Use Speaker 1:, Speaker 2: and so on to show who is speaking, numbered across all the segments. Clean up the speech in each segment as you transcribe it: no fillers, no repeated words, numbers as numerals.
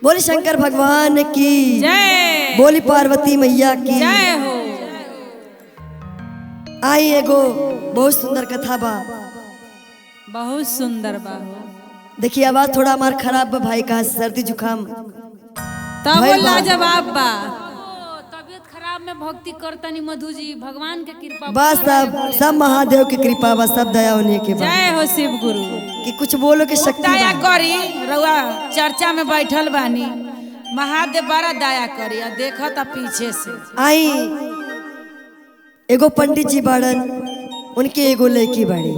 Speaker 1: बोली शंकर भगवान की
Speaker 2: जय,
Speaker 1: बोली पार्वती मैया की
Speaker 2: जय हो।
Speaker 1: आई एगो बहुत सुंदर कथा बा।
Speaker 2: बहुत सुंदर बा हो।
Speaker 1: देखिए आवाज थोड़ा हमार खराब बा भाई, कहा सर्दी जुकाम
Speaker 2: तब
Speaker 1: भइल बा।
Speaker 2: लाजवाब बा। तबियत खराब में भक्ति करतनी मधु जी, भगवान के कृपा
Speaker 1: बस सब महादेव की कृपा बा, सब दया होने के बाद
Speaker 2: जय हो शिव गुरु।
Speaker 1: कि कुछ बोलो के शक्ति
Speaker 3: दया
Speaker 1: बा।
Speaker 3: करी रउआ चर्चा में बैठल बानी, महादेव बड़ा दया करी। देखत पीछे से
Speaker 1: आई एगो पंडित जी बाड़न, उनके एगो लड़की बाड़ी।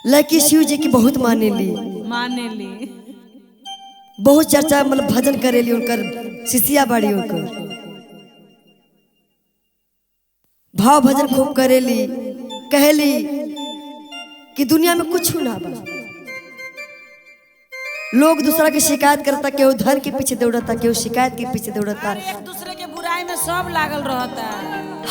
Speaker 1: लड़की शिव जी की बहुत मानेली,
Speaker 2: माने ली।
Speaker 1: बहुत चर्चा मतलब भजन करेली, उनकर शिष्या बाड़ी, उनकर भाव भजन खूब करेली। कहेली कि दुनिया में कुछ ना बा, लोग दूसरा की शिकायत करता, केहू धन के पीछे दौड़ता, केहू शिकायत के पीछे दौड़ता,
Speaker 3: एक दूसरे के बुराई में सब लागल रहता।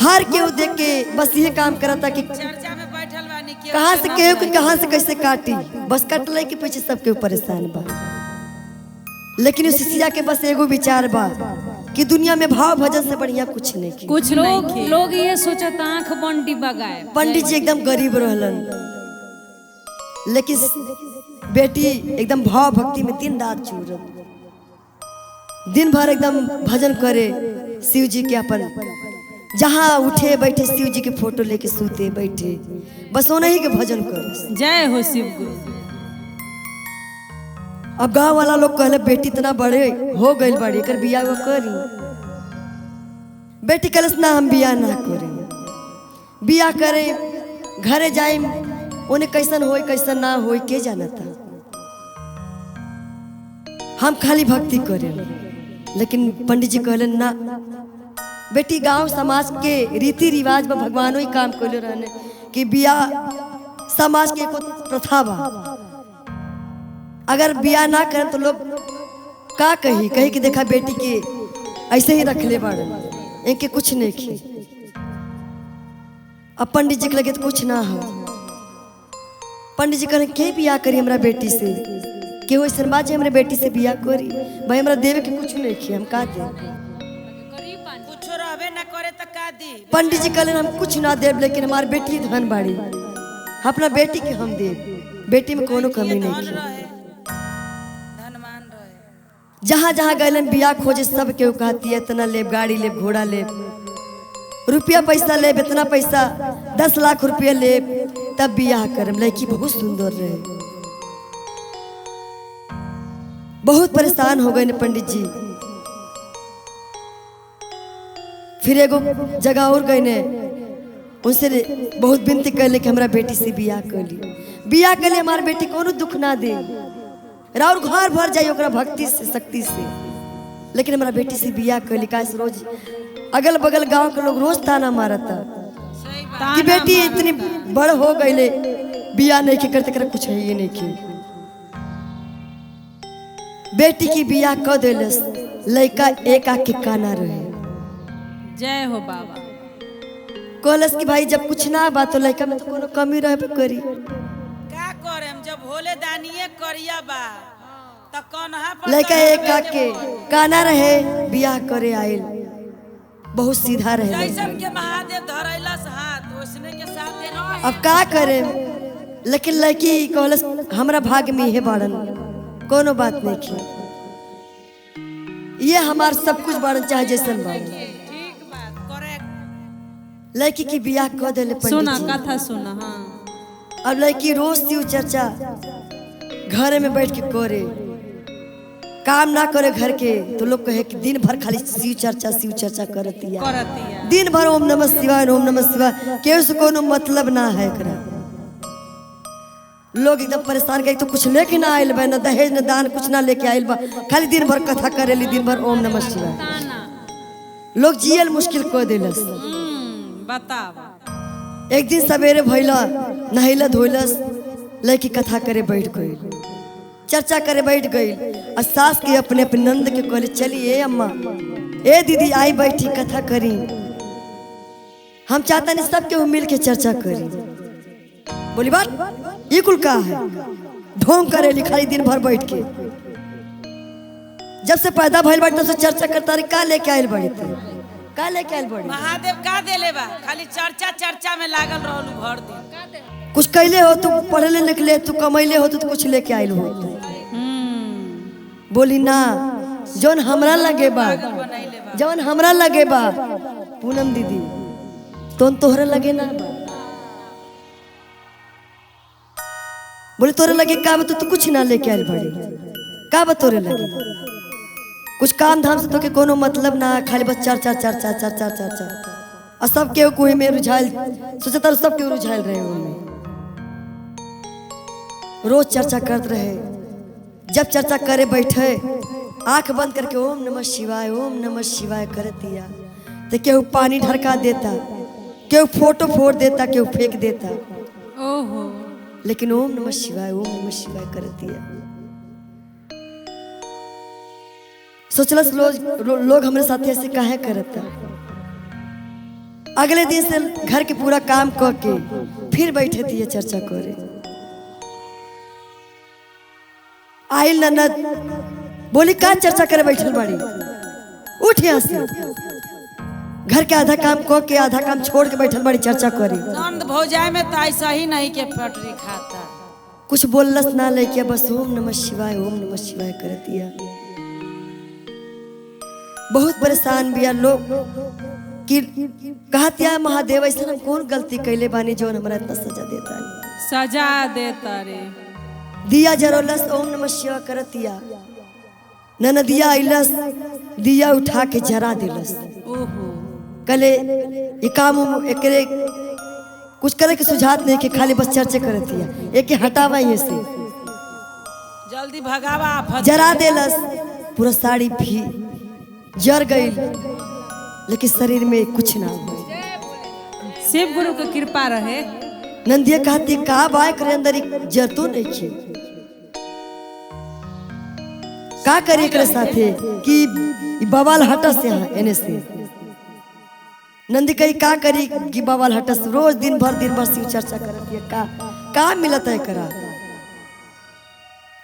Speaker 1: हर केहू देख के बस ये काम करता कि
Speaker 3: चर्चा में बैठल बानी
Speaker 1: कहाँ से केहू के कहाँ से कैसे काटी, बस कटले के पीछे सब केहू परेशान बा। लेकिन उस शिष्या के बस एगो विचार बा कि दुनिया में भाव भजन से बढ़िया कुछ नहीं की।
Speaker 2: कुछ लोग ये सोचत आंख बंडी बगाए।
Speaker 1: पंडित जी एकदम गरीब रहलन, लेकिन बेटी एकदम भाव भक्ति में दिन रात चूरत, दिन भर एकदम भजन करे शिव जी के। अपन जहाँ उठे बैठे शिव जी के फोटो लेके सूते बैठे, बस उन्हीं के भजन करे।
Speaker 2: जय हो शिव गुरु।
Speaker 1: अब गांव वाला लोग कहले बेटी इतना बड़े हो गई बड़ी, कर बिया वो करी। बेटी कलस ना हम बिया ना करें, बिया करे घरे जाए, उन्हें कैसन होई कैसन ना होई के जानता, हम खाली भक्ति करें। लेकिन पंडित जी कहले ना बेटी, गांव समाज के रीति रिवाज में भगवानों ही काम कर रहने कि बिया समाज के एको प्रथा बा। अगर बिया ना करें तो लोग का कही कि देखा बेटी के ऐसे ही रख ले बाड़न, इनके कुछ नहीं की। अब पंडित जी के लगे तो कुछ ना हो। पंडित जी कहें के बिया करी हमरा बेटी से, केहू ऐसा बात हमरा बेटी से बिया करी, भाई हमरा देवे के कुछ नहीं की, हम का दे।
Speaker 3: कुछ रहबे ना करे तो का दी।
Speaker 1: पंडित जी कहले हम कुछ ना देव, लेकिन हमार बेटी धन बाड़ी, अपना बेटी के हम देव, बेटी में कोनो कमी नहीं की।
Speaker 3: धनमान रहे।
Speaker 1: जहाँ जहाँ गैलन बिया खोजे सब केहू कहती है इतना लेब, गाड़ी लेब, घोड़ा लेब, रुपया पैसा लेब, इतना पैसा 10 लाख रुपया लेब, तब बियाह करम। लड़की बहुत सुंदर रहे। बहुत परेशान हो गए ने पंडित जी। फिर एगो जगह और गए ने, उनसे बहुत विनती कर कि हमारा बेटी से बियाह कर ली, बियाह कर लिए हमारी बेटी कोनो दुख ना दे, राउर घर भर जाइए ओकरा भक्ति से शक्ति से। लेकिन हमारा बेटी से बियाह कर ली, काहे रोज अगल बगल गांव के लोग रोज ताना मारता कि बेटी इतनी बड़ हो गई, बियाह नहीं के करते कर कुछ है ये नहीं की। बेटी की बियाह कर दिलस, लड़का एक आँख के काना रहे।
Speaker 2: जय हो बाबा।
Speaker 1: कहलस कि भाई जब कुछ ना बात तो लड़का में तो कोनो कमी रहे पे करी,
Speaker 3: का करेम जब भोले दानिये करिया बा त कन्हा पर
Speaker 1: लड़का एक आँख के काना रहे, बियाह करे आयल, बहुत सीधा रहे।
Speaker 3: जैसन के महादेव धरैलस हाथ ओसने के साथ रहे।
Speaker 1: अब का करे, लेकिन लड़की कहलस हमरा भाग में है बाड़न, कोनो बात नहीं की, ये हमार सब कुछ बाड़न, चाहे जैसन बाड़न।
Speaker 3: ठीक बात करेक्ट।
Speaker 1: लड़की की बियाह कर दिले
Speaker 2: सुना
Speaker 1: पंडित जी।
Speaker 2: कथा सुना। हाँ
Speaker 1: अब लड़की रोज शिव चर्चा घरे में बैठ के करे, काम ना करे घर के, तो लोग कहे कि दिन भर खाली शिव चर्चा करतिया,
Speaker 2: करतिया।
Speaker 1: दिन भर ओम नमः शिवाय ओम नमः शिवाय, केहू से कोनो मतलब ना है एकरा। लोग एकदम परेशान गए, तो कुछ लेके ना आयल बा, ना दहेज ना दान कुछ ना लेके आयल बा, खाली दिन भर कथा करेली, दिन भर ओम नमः शिवाय।
Speaker 2: ताना।
Speaker 1: लोग जियल मुश्किल कर दिलस।
Speaker 2: बतावा।
Speaker 1: एक दिन सवेरे भैला नहैला धोलस, लड़की कथा करे बैठ गई, चर्चा करे बैठ गई। और सास के अपने अपने नंद के कहले चलिए अम्मा, ए दीदी आई बैठी कथा करी, हम चाहता नहीं सब केहू मिल के चर्चा करी। बोली बात ये कुल का है, ढोंग करे लिखाई दिन भर बैठ के जब से पैदा भइल बाड़ी तब से चर्चा करता रही का लेके आइल बड़ी तू का लेके आइल बड़ी
Speaker 3: महादेव का देले बा खाली चर्चा चर्चा में लागल रहलू भर दिन।
Speaker 1: कुछ कैले हो तू पढ़ले लिखले तू कमैले हो तो कुछ लेके आइल हो बोली ना जौन हमरा लगे बा जौन हमरा लगे बा पूनम दीदी तो तोहरा लगे ना बा बोले तोरे लगे का बा तू कुछ ना लेके आइल बड़ी का बा तोरे लगे कुछ काम धाम से तो के कोनो मतलब ना खाली बस चर्चा चर्चा चर्चा चर्चा और सब के कोई में रुझाइल सोचे तर सब के रुझाइल रहे उनमें रोज चर्चा करते रहे। जब चर्चा करे बैठे आंख बंद करके ओम नमः शिवाय कर दिया तो केहू पानी ढरका देता केहू फोटो फोड़ देता केहू फेंक देता
Speaker 2: ओहो
Speaker 1: लेकिन ओम नमः शिवाय कर दिया। सोचलस लोग हमारे साथ ऐसे काहे करता। अगले दिन से घर के पूरा काम करके फिर बैठे दिए चर्चा करे। आइल ननद बोली का चर्चा करे बैठल बड़ी उठ यहाँ से घर के आधा काम को के आधा काम छोड़ के बैठल बड़ी चर्चा करे।
Speaker 3: नंद भौजाई में तो ऐसा ही नहीं के पटरी खाता
Speaker 1: कुछ बोललस ना लेके बस ओम नमः शिवाय कर दिया। बहुत परेशान बिया लोग कि कहतिया महादेव ऐसा हम कौन गलती कैले बानी जो हमरा इतना सजा देता
Speaker 2: सजा देता रे।
Speaker 1: दिया जरोलस ओम नमः शिवाय करतिया ननदिया आइलस दिया उठा के जरा दिलस।
Speaker 2: ओहो
Speaker 1: कले ये काम एकरे कुछ करे के सुझात नहीं कि खाली बस चर्चा करतिया एक हटावा ये से
Speaker 3: जल्दी भगावा आफत
Speaker 1: जरा देलस पूरा साड़ी भी जर गई लेकिन शरीर में कुछ ना हुआ।
Speaker 2: शिव गुरु की कृपा रहे।
Speaker 1: नंदिया कहती का बाय करे अंदर जर तो नहीं छे का करे एकरे साथे कि बवाल हटस से एने से नंदी कही का करी कि बवाल हटस रोज दिन भर शिव चर्चा करती है का मिलता है एकरा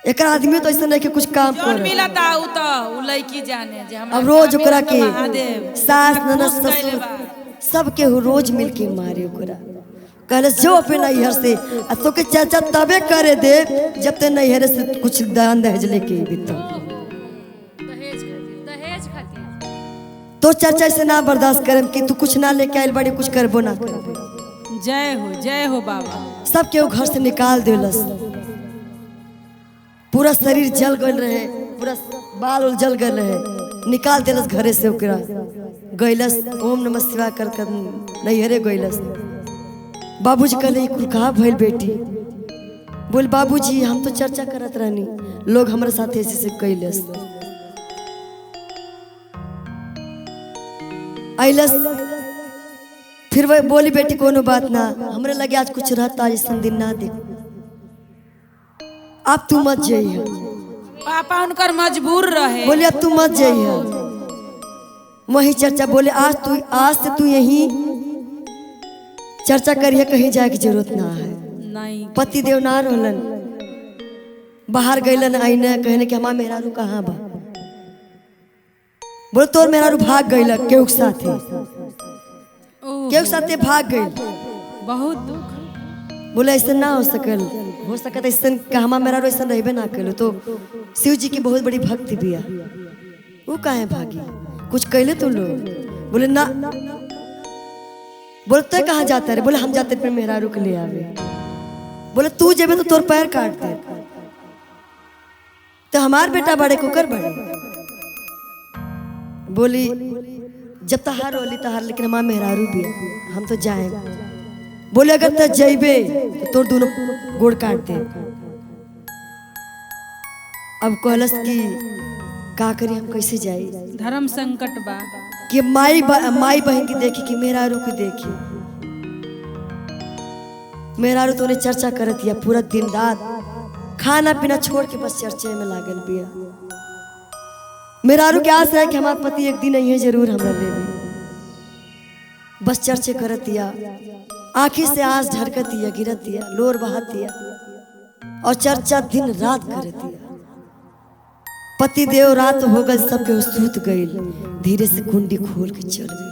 Speaker 1: एकरा आदमी तो ऐसा नहीं कि कुछ काम
Speaker 3: जोन मिलता उ तो उ लड़की जाने जे हमरा
Speaker 1: अब रोज ओकरा के
Speaker 3: महादेव
Speaker 1: सास ननद ससुर सब के रोज मिलके मारे ओकरा कहलस जो अपने नैहर से आ तो के चाचा तबे करे दे जब ते नैहर से कुछ दान दहेज लेके बीतो
Speaker 2: दहेज खातिर
Speaker 1: तो चाचा से ना बर्दाश्त करम कि तू कुछ ना लेके आइल बड़ी कुछ करबो ना करबो।
Speaker 2: जय हो बाबा।
Speaker 1: सब के घर से निकाल देलस पूरा शरीर जल गल रहे पूरा बाल उल जल गल रहे निकाल देलस घरे से ओकरा गइलस ओम नमः शिवाय कर नैहरे गइलस। बाबूजी कहले कुल कहा भइल बेटी बोल बाबूजी हम तो चर्चा करत रहनी लोग हमारे साथ ऐसे से कैलस आइलस फिर वह बोली बेटी कोनो बात ना हमरे लगे आज कुछ रहता आज दिन ना देख अब तू मत जाइए
Speaker 3: पापा उनकर मजबूर रहे
Speaker 1: बोले अब तू मत जाइए वही चर्चा बोले आज से तू यहीं चर्चा करिए कहीं जाए की जरूरत ना है।
Speaker 2: नहीं
Speaker 1: पति देव ना रहलन बाहर गइलन आईने कहने के हमार मेहरारू कहाँ बा बोले तोर मेहरारू भाग गइल केहू के साथे
Speaker 2: ओह
Speaker 1: केहू के साथे भाग गइल
Speaker 2: बहुत दुख।
Speaker 1: बोले ऐसा ना हो सकत ऐसा हमार मेहरारू ऐसा रहबे ना कलो तो शिव जी की बहुत बड़ी भक्ति बिया वो काहे भागी कुछ कहले तू लोग बोले ना बोले तो कहाँ जाता रे बोले हम जाते फिर मेहरारू के ले आवे बोले तू जेबे तो तोर पैर काट दे तो हमार बेटा बड़े कुकर बड़े बोली जब तहार रोली तहार लेकिन हमार मेहरारू भी है हम तो जाए बोले अगर तो जेबे तो तोर दोनों गोड़ काट दे। अब कहलस कि का करी हम कैसे जाई
Speaker 2: धर्म संकट बा
Speaker 1: कि माई बहन की देखी कि मेहरारू की देखी मेहरारू तो ने चर्चा करत या पूरा दिन रात खाना पीना छोड़ के बस चर्चे में लागल बिया। मेहरारू के आस है कि हमार पति एक दिन यही जरूर हमरा ले बस चर्चे करत या आँखी से आंस ढरकत या गिरत या लोर बहात या और चर्चा दिन रात करत या पति देव रात हो गल, सबके सूत गई, धीरे से कुंडी खोल के चल गई।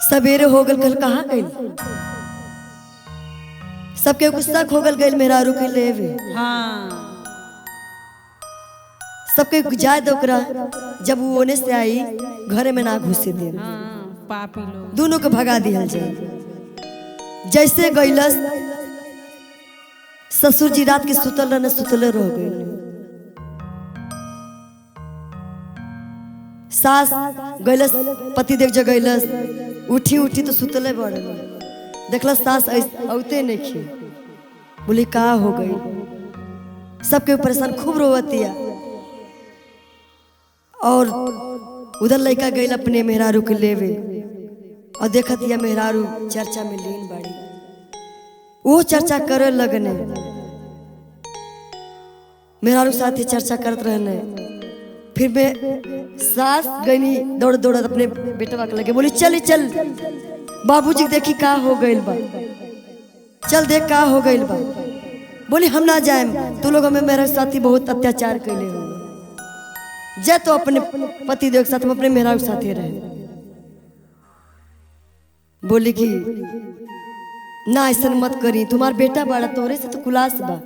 Speaker 1: सवेरे हो गल, कल कहाँ गई? सबके गुस्सा हो गल, गई मेहरारू के लेवे।
Speaker 3: हाँ
Speaker 1: सबके जाए दोकरा, जब वो ओने से आई घरे में ना घुसे दे,
Speaker 3: हाँ पापी लोग।
Speaker 1: दोनों को भगा दिया जाए। जैसे गईलस, ससुर जी रात के सुतल रहने, सुतले रह गए। सास गईलस, पति देख जगैलस, उठी उठी तो सुतले बड़ देखला सास औते नहीं खी। बोली का हो गई? सबके परेशान, खूब रोवतिया। और उधर लड़का गई अपने मेहरारू के लेवे, और देखत या मेहरारू चर्चा में लीन बाड़ी। वो चर्चा करे लगने, मेहरारू साथ ही चर्चा करत रहने। फिर मैं सास गई दौड़ दौड़ अपने बेटवा के लगे, बोली चल चल बाबूजी देखी का हो गइल बा, चल देख का हो गइल बा। बोली हम ना जाए, तू लोग हमें मेरे साथी बहुत अत्याचार कैले हो, जा तो अपने पति देव के साथ, हम अपने मेहरारू के साथ ही रहे। बोली कि ना ऐसा मत करी, तुम्हार बेटा बड़ा, तोरे से तो कुलास बा।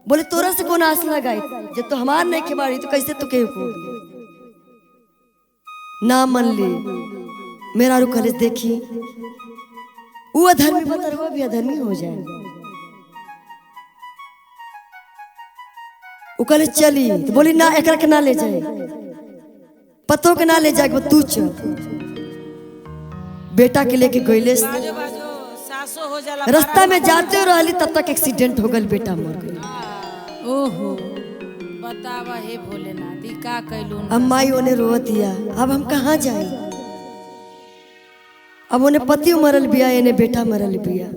Speaker 1: बोले तोरा से कौन आस लगाई, जब तो हमार नहीं के बाड़ी तो कैसे तू के ना मन ली। मेहरारू कॉलेज देखी, वो अधर्मी बतर, वो भी अधर्मी हो जाए। वो कॉलेज चली तो बोली ना एकरा के ना ले जाए, पतों के ना ले जाए, तू चल। बेटा के लेके गईले,
Speaker 3: बाजो बाजो सासो हो जाला।
Speaker 1: रास्ता में जाते रहली, तब तक एक्सीडेंट हो गल, बेटा मर गई।
Speaker 3: ओहो बतावा हे भोलेनाथ, ई का कैलू?
Speaker 1: अब माई ओने रोवतिया, अब हम कहाँ जाए? अब उन्हें पति मरल बिया, इन्हें बेटा मरल बिया।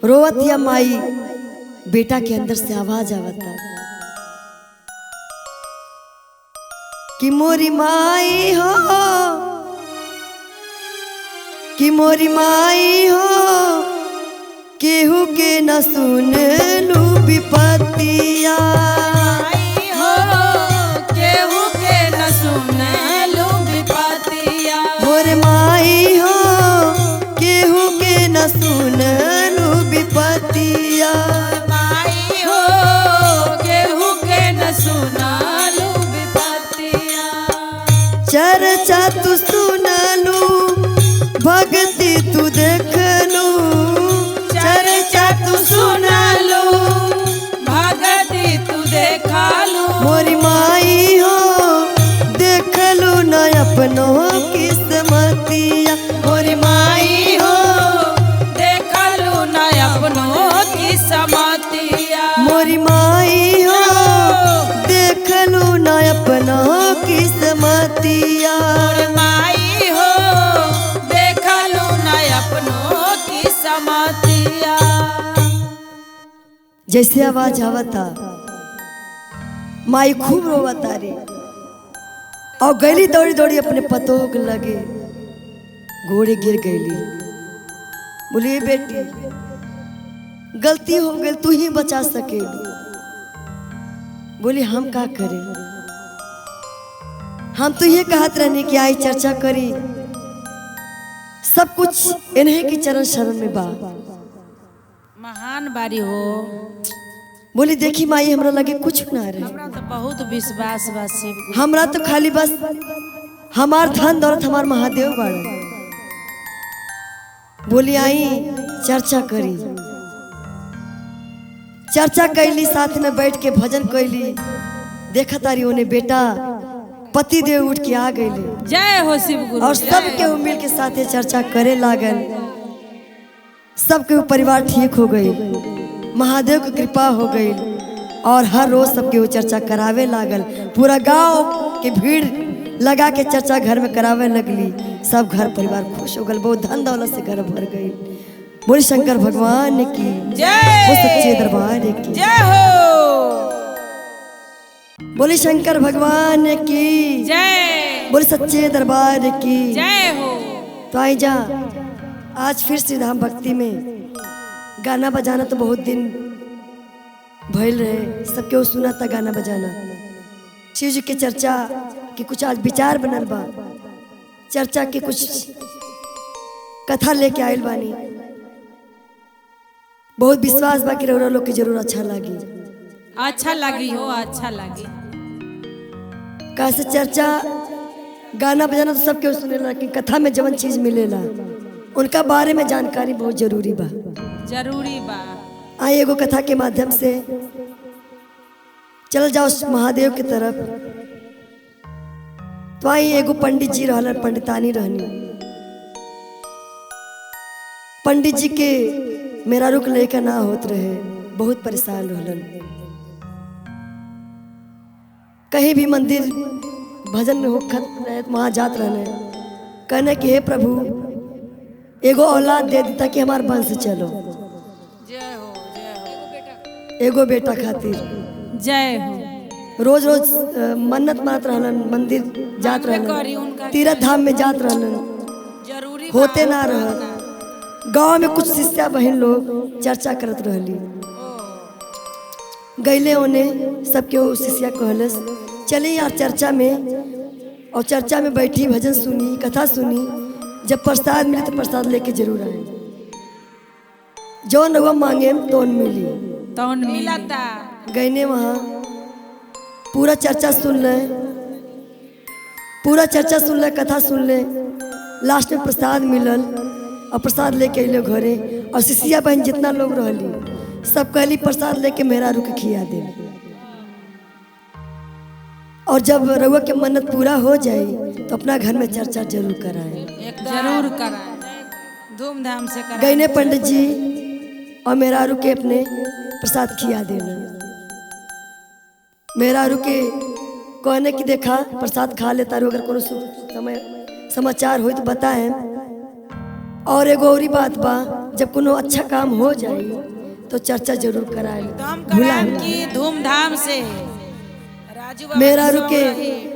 Speaker 1: रोवतिया माई, बेटा के अंदर से आवाज आवता कि मोरी माई हो, कि मोरी माई हो, केहू के न सुन लू विपतिया।
Speaker 3: केहू के न सुनलू विपतिया।
Speaker 1: मोर माई हो, केहू के न सुन लू विपतिया।
Speaker 3: माई हो, केहू के न सुनलू विपतिया।
Speaker 1: चर्चा तू सुनलू, भक्ति तू देखलू,
Speaker 3: चर्चा तू सुनलू, भगति तू देखलू।
Speaker 1: मोरी माई हो, देखलू न अपनों किस्मतिया। मोरी माई हो,
Speaker 3: देखलू न अपनों की समतिया।
Speaker 1: मोरी माई हो, देखलू न अपनों किस्मतिया।
Speaker 3: माई हो, देखलू न अपनों की समतिया।
Speaker 1: जैसे आवाज आवता, माई खूब रोवता रे, और गली दौड़ी दौड़ी अपने पतों के लगे, घोड़े गिर गईली। बोलिए बेटी गलती हो गई, तू ही बचा सके। बोली हम का करें, हम तो ये कहत रहने की आई चर्चा करी, सब कुछ इन्हीं की चरण शरण में बा।
Speaker 3: महान बारी हो।
Speaker 1: बोली देखी माई, हमरा लगे कुछ ना रहे,
Speaker 3: हमरा तो बहुत विश्वास बा शिव गुरु।
Speaker 1: हमरा तो खाली बस हमार धन दौलत हमार महादेव बाड़े। बोली आई चर्चा करी, चर्चा कैली, साथ में बैठ के भजन कैली। देखा तारी उन्हें बेटा पति देव उठ के आ गए,
Speaker 3: जय हो शिव गुरु।
Speaker 1: और सबके मिल के साथे चर्चा करे लागल। सबके परिवार ठीक हो गई, महादेव की कृपा हो गई, और हर रोज सबके वो चर्चा करावे लागल। पूरा गांव के भीड़ लगा के चर्चा घर में करावे लगली। सब घर परिवार खुश हो गए, बहुत धन दौलत से घर भर गई। बोले शंकर भगवान की
Speaker 3: जय,
Speaker 1: वो सच्चे दरबार की
Speaker 3: जय हो।
Speaker 1: बोले शंकर भगवान की
Speaker 3: जय,
Speaker 1: बोले सच्चे दरबार की
Speaker 3: जय हो।
Speaker 1: तो आई जा आज फिर श्री धाम भक्ति में गाना बजाना तो बहुत दिन भइल रहे, सबके वो सुना था गाना बजाना। शिव जी के चर्चा के कुछ आज विचार बनल बा, चर्चा के कुछ कथा लेके आयल बानी। बहुत विश्वास बा कि रउरा लोग के जरूर अच्छा लगी।
Speaker 3: अच्छा लगी हो, अच्छा लगी।
Speaker 1: का से चर्चा गाना बजाना तो सबके सुनेला, लेकिन कथा में जवन चीज मिलेला उनका बारे में जानकारी बहुत जरूरी बा।
Speaker 3: जरूरी बा।
Speaker 1: आई एगो कथा के माध्यम से चल जाओ महादेव की तरफ। तो आई एगो पंडित जी रहलन, पंडितानी रहनी। पंडित जी के मेरा रुक लेकर ना होत रहे, बहुत परेशान रहलन। कहीं भी मंदिर भजन में होखत रहे वहां जात रहने, कहने कि हे प्रभु एगो औलाद दे दी ताकि हमार वंश चलो।
Speaker 3: जय हो, जय हो।
Speaker 1: एगो बेटा खातिर
Speaker 3: जय हो।
Speaker 1: रोज रोज मन्नत मानत रहलन, मंदिर जात
Speaker 3: करी
Speaker 1: रहलन,
Speaker 3: उनका
Speaker 1: तीर्थ धाम में जात रहलन,
Speaker 3: जरूरी
Speaker 1: होते ना रहल। गांव में कुछ शिष्या बहन लोग चर्चा करत रहली, गईले ओने सबके वो शिष्या कहलस चली यार चर्चा में। और चर्चा में बैठी, भजन सुनी, कथा सुनी। जब प्रसाद मिले तो प्रसाद लेके जरूर आए, जौन रउआ मांगे तो मिली।
Speaker 3: तौन मिलता।
Speaker 1: गईने वहाँ पूरा चर्चा सुन ले, पूरा चर्चा सुन ले, कथा सुन ले। लास्ट में प्रसाद मिलल और प्रसाद लेके अइले घरे। और शिष्या बहन जितना लोग रहली सब कहली प्रसाद लेके मेहरा रुक खिया दे। और जब रउआ के मन्नत पूरा हो जाए तो अपना घर में चर्चा जरूर कराए।
Speaker 3: जरूर कराए, धूमधाम से कराए।
Speaker 1: गईने पंडित जी और मेहरारू के अपने प्रसाद खिया देना। मेहरारू के कहने की देखा प्रसाद खा लेता रू, अगर कोनो समय समाचार हो तो बताएं। और एगो और बात बा, जब कोनो अच्छा काम हो जाए तो चर्चा जरूर कराए।
Speaker 3: कराएम की धूमधाम से। राजू बाबा
Speaker 1: मेहरारू के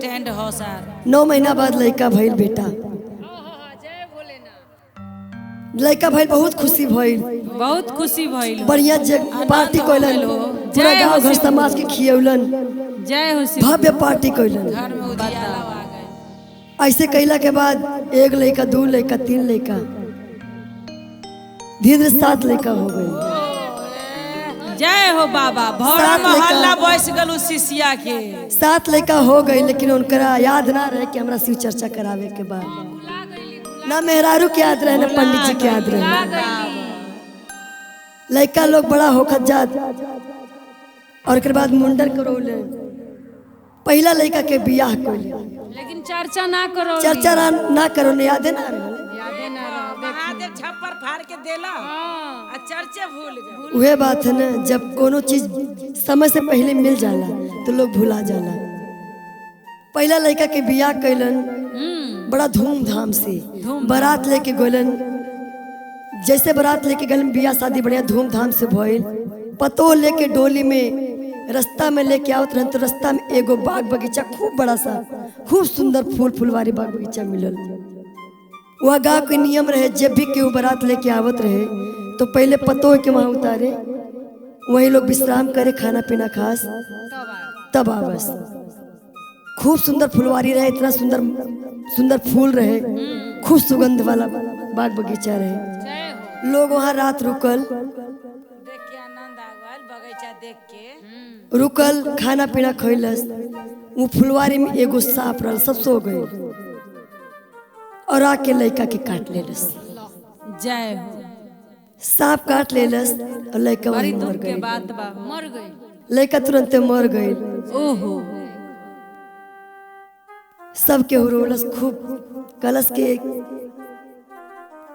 Speaker 3: टेंड हो सर।
Speaker 1: 9 महीना बाद लड़का भइल बेटा। लड़का भइल, बहुत खुशी भइल,
Speaker 3: बहुत खुशी भइल।
Speaker 1: बढ़िया पार्टी कइलन, पूरा गांव घर समाज के खियौलन,
Speaker 3: जय हो शिव।
Speaker 1: भव्य पार्टी कइलन।
Speaker 3: घर में उजियाला आ गए।
Speaker 1: ऐसे कैला के बाद 1 लड़का, 2 लड़का, 3 लड़का, धीरे 7 लड़का हो गए।
Speaker 3: जय हो बाबा। भौरा
Speaker 1: सात लड़का।
Speaker 3: मोहल्ला बैस गल शिष्या के।
Speaker 1: 7 लड़का हो गई, लेकिन उनकरा याद ना रहे कि हमरा शिव चर्चा करावे के बाद। ना मेहरारू के याद रहे, ना पंडित जी के याद रहे। लड़का लोग बड़ा होखत जात और के बाद मुंडन करौले। पहला लड़का के बियाह कइले,
Speaker 2: लेकिन चर्चा ना करो।
Speaker 1: चर्चा ना करो, ने यादे ना रहे।
Speaker 2: यादे ना रहो।
Speaker 3: महादेव छप्पर फाड़ के देला आ चर्चे भूल गए।
Speaker 1: वह बात है ना, जब कोनो चीज समय से पहले मिल जाला तो लोग भुला जाला। पहला लड़का के बियाह कैलन बड़ा धूमधाम से। बारात लेके गलन, जैसे बारात लेके गलन बियाह शादी बढ़िया धूमधाम से भइल। पतो लेके डोली में रास्ता में लेके आवत रहन तो रास्ता में एगो बाग बगीचा खूब बड़ा सा, खूब सुंदर फूल फुलवारी बाग बगीचा मिलल। वह गाँव के नियम रहे, जब भी केहू बारात लेके आवत रहे तो पहले पतो के वहां उतारे, वही लोग विश्राम करे, खाना पीना खास, तब आवस। खूब सुंदर फुलवारी रहे, इतना सुंदर सुंदर फूल रहे, खूब सुगंध वाला बाग बगीचा रहे। लोग वहाँ रात रुकल,
Speaker 3: देख के आनंद आ गइल। बगीचा देख के
Speaker 1: रुकल, खाना पीना खइलस। वो फुलवारी में एगो सांप रहल, सब सो गए और आके लड़का के काट लेलस।
Speaker 3: जय हो।
Speaker 1: सांप काट लेलस और लड़का
Speaker 3: बड़ी
Speaker 1: वहीं मर
Speaker 3: दुख के
Speaker 1: गई।
Speaker 3: बात बा।
Speaker 2: मर गई।
Speaker 1: लड़का तुरंत मर गई।
Speaker 3: ओहो।
Speaker 1: सबके रोलस खूब, कलश के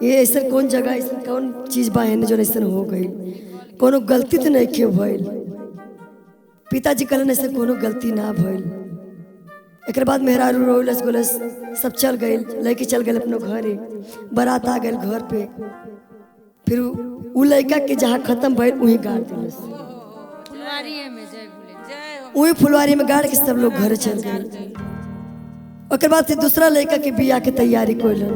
Speaker 1: ये ऐसा कौन जगह, ऐसा कौन चीज बा है जो ऐसा हो गई। कोनो गलती तो नहीं क्यों भइल। पिताजी कहलन ऐसे कोनो गलती ना भइल। एक बाद मेहरारू रोलस गोलस, सब चल गए, लड़की चल गए अपने घरे। बारात आ गए घर पे। फिर उ लड़का के जहाँ खत्म भइल वहीं गाड़ दिलस।
Speaker 2: फुलवारी में जय भोले।
Speaker 3: जय हो।
Speaker 1: वही फुलवारी में गाड़ के सब लोग घर चल गए। और बाद फिर दूसरा लड़का के बियाह के तैयारी कइलन।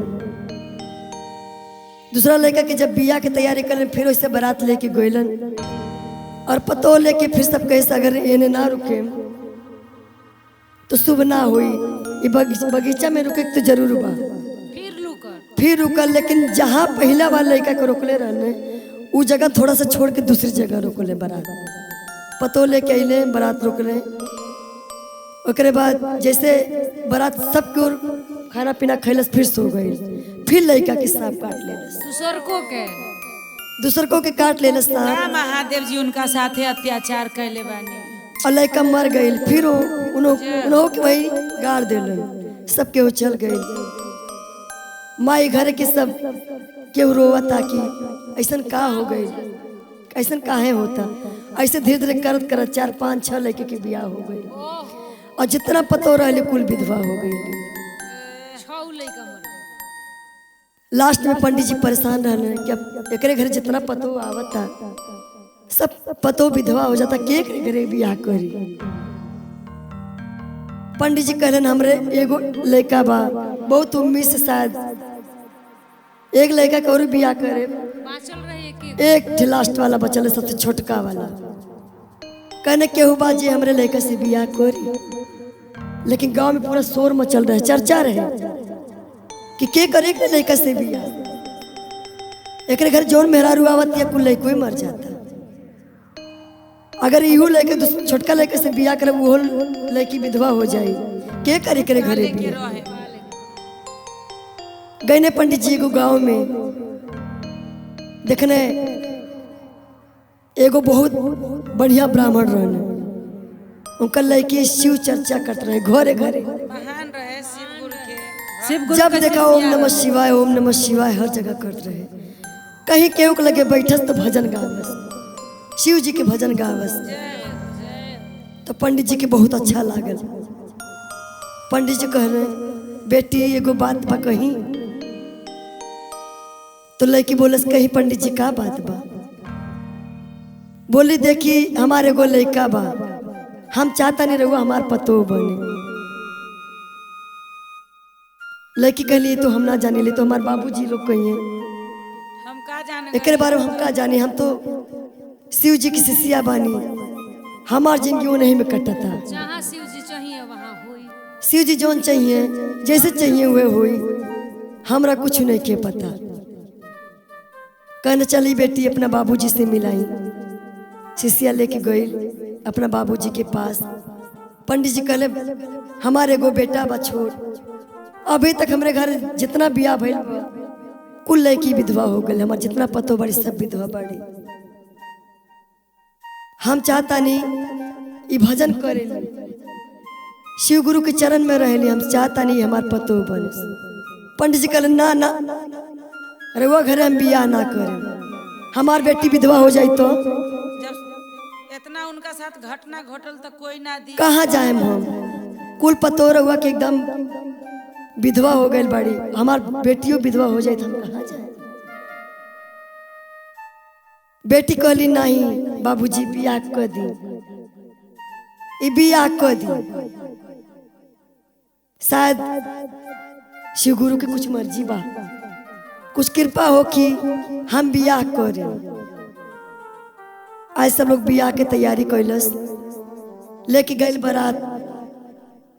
Speaker 1: दूसरा लड़का के जब बिया के तैयारी करन फिर वैसे बारात लेके गइलन और पतो लेके फिर सब कहे अगर एने ना रुके तो शुभ ना हुई। ये बगीचा में रुके तो जरूर बा, फिर रुकल। लेकिन जहाँ पहला वाला लड़का के रोकले रहने उ जगह थोड़ा सा छोड़ के दूसरी जगह रोकले बारात। पतो लेके अइले बारात रोकले। ओकरे बाद जैसे बारात सबके ओर खाना पीना खैलस फिर सो गई। फिर लड़का के सांप काट लेलस, दूसर को के काट लेलस सांप।
Speaker 3: का महादेव जी उनका साथे अत्याचार कैले बानी
Speaker 1: और लड़का मर गई। फिर उन्हों के वही गाड़ दिलन, सबके वो चल गई। माई घर के सब केहू रोवता कि ऐसा का हो गई, ऐसा काहे होता। ऐसे धीरे धीरे करत करत 4 5 6 लड़के के बियाह हो गई और जितना पतो रहले कुल विधवा हो गई। लास्ट में पंडित जी परेशान रहने कि अब एकरे घर जितना पतो आवता सब पतो विधवा हो जाता, के घरे बियाह करी। पंडित जी कहलन हमरे एगो लड़का बा, बहुत उम्मीद से शायद एक लड़का के और बियाह करे। एक लास्ट वाला बचल सबसे छोटका वाला। कहने केहू बा जी हमरे लड़का से बियाह करी। लेकिन गांव में पूरा शोर मचल रहे, चर्चा रहे कि के करे के लड़का से बियाह। एक घर जोन मेहरारू आवत या कुल लड़को ही मर जाता। अगर इहो लड़के छोटका लड़के से बियाह करे वो लड़की विधवा हो जाए, के करे करे घरे बियाह। गए पंडित जी को गांव में देखने एगो बहुत बढ़िया ब्राह्मण रहने। उनका लड़की शिव चर्चा करते रहे घरे घरे,
Speaker 3: महान रहे शिव गुरु के।
Speaker 1: जब देखा ओम नमः शिवाय ओम नमः शिवाय हर जगह करते रहे। कहीं केहू के लगे बैठस तो भजन गावस, शिव जी के भजन गावस। तो पंडित जी के बहुत अच्छा लागल। पंडित जी कह रहे बेटी एगो बात बा कहीं। तो लड़की बोलस कहीं पंडित जी का बात बा। बोली देखी हमारे एगो लड़का बा, हम चाहता नहीं रहुआ हमार पतो बने। लड़की कहली तो हम ना जाने ले, तो हमारे बाबूजी लोग कहिए
Speaker 3: हम का जाने
Speaker 1: एक बारे में हम का जाने। हम तो शिव जी की शिष्या बानी, हमार जिंदगी वो नहीं में कटता।
Speaker 2: जहाँ शिव जी चाहिए वहाँ हुई।
Speaker 1: शिव जी जोन चाहिए जैसे चाहिए हुए हुई, हमरा कुछ नहीं के पता। कहने चली बेटी अपना बाबूजी से मिलाई। शिष्या लेके गई अपना बाबूजी के पास। पंडित जी कहले हमारे एगो बेटा बा छोड़, अभी तक हमरे घर जितना बियाह भइल बा कुल लड़की विधवा हो गई। हमार जितना पतो बड़ी सब विधवा बड़ी। हम चाहता नहीं ई भजन करे, शिव गुरु के चरण में रहली। हम चाहता नहीं हमार पतो बने। पंडित जी कहले ना ना अरे वो घरे हम बियाह ना करें, हमार बेटी विधवा हो जाए तो।
Speaker 3: जब इतना उनका साथ घटना घटल तो कोई ना दी।
Speaker 1: कहाँ जाए हम, कुल पतो रहुआ के एकदम विधवा हो गई बड़ी। हमार बेटियों विधवा हो जाए तो हम कहाँ जाए। बेटी कहली नहीं बाबूजी बियाह कर दी, ई बियाह कर दी। शायद शिव गुरु के कुछ मर्जी बा, कुछ कृपा हो कि हम बियाह करें। आज सब लोग बियाह के तैयारी कैलस, लेके गए बारात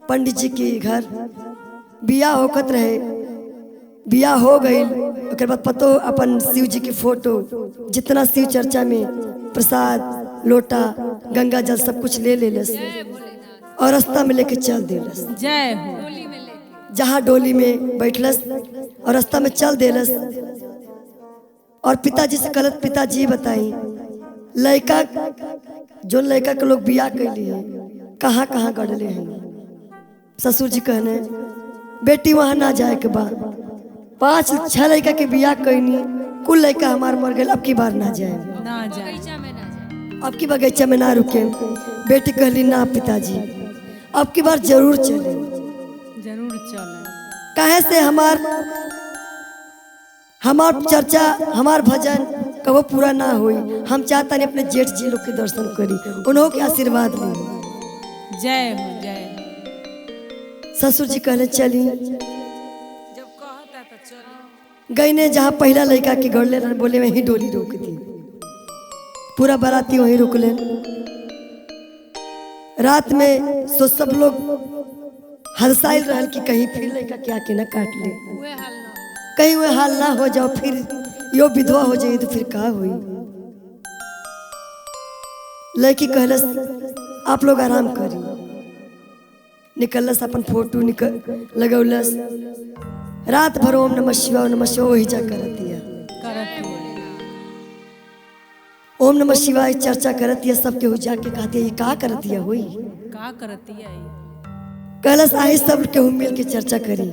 Speaker 1: पंडित जी के घर। बियाह होकत रहे, बियाह हो गई। उसके बाद पतो अपन शिव जी की फोटो जितना शिव चर्चा में प्रसाद लोटा गंगा जल सब कुछ ले लेलस और रास्ता में लेके चल देलस।
Speaker 3: जय हो।
Speaker 1: जहाँ डोली में बैठलस और रास्ता में चल देलस। और पिताजी से कहलत पिताजी बताई लड़का जो लड़का के लोग बियाह कैली है कहाँ कहाँ गढ़ले हैं। ससुर जी कहने बेटी वहाँ ना जाए के बाद 5 6 लड़का के बियाह कैनी, कुल लड़का हमार मर गए। अब की बार ना जाए,
Speaker 3: ना जाए,
Speaker 1: अब की बगीचा में ना रुके। बेटी कहली ना पिताजी अब की बार जरूर चले,
Speaker 3: जरूर चले।
Speaker 1: कहे से हमार चर्चा हमार भजन कबो पूरा ना हुई। हम चाहता नहीं अपने जेठ जी लोग के दर्शन करी, उन्हों के आशीर्वाद ली।
Speaker 3: जय हो जय।
Speaker 1: ससुर जी कहले चली।
Speaker 3: जब कहता तो चली।
Speaker 1: गई ने जहाँ पहला लड़का के गड़ले रहे बोले वहीं डोली रोक दी। पूरा बाराती वहीं रुक ले। रात में सो सब लोग हंसाइल रहल कि कहीं फिर लड़का के आके न काट ले,
Speaker 2: उहे हाल ना
Speaker 1: कहीं वह हाल ना हो जाओ, फिर यो विधवा हो जाए तो फिर का हुई। लड़की कहलस आप लोग आराम करी। निकलस अपन फोटो निकल लगौलस। रात भर ओम नमः शिवाय वही जा करत दिया। ओम नमः शिवाय चर्चा करत दिया। सब केहू जाके कहते ये का करत दिया हुई।
Speaker 3: का करती है
Speaker 1: कहलस आए सब केहू मिल के चर्चा करी,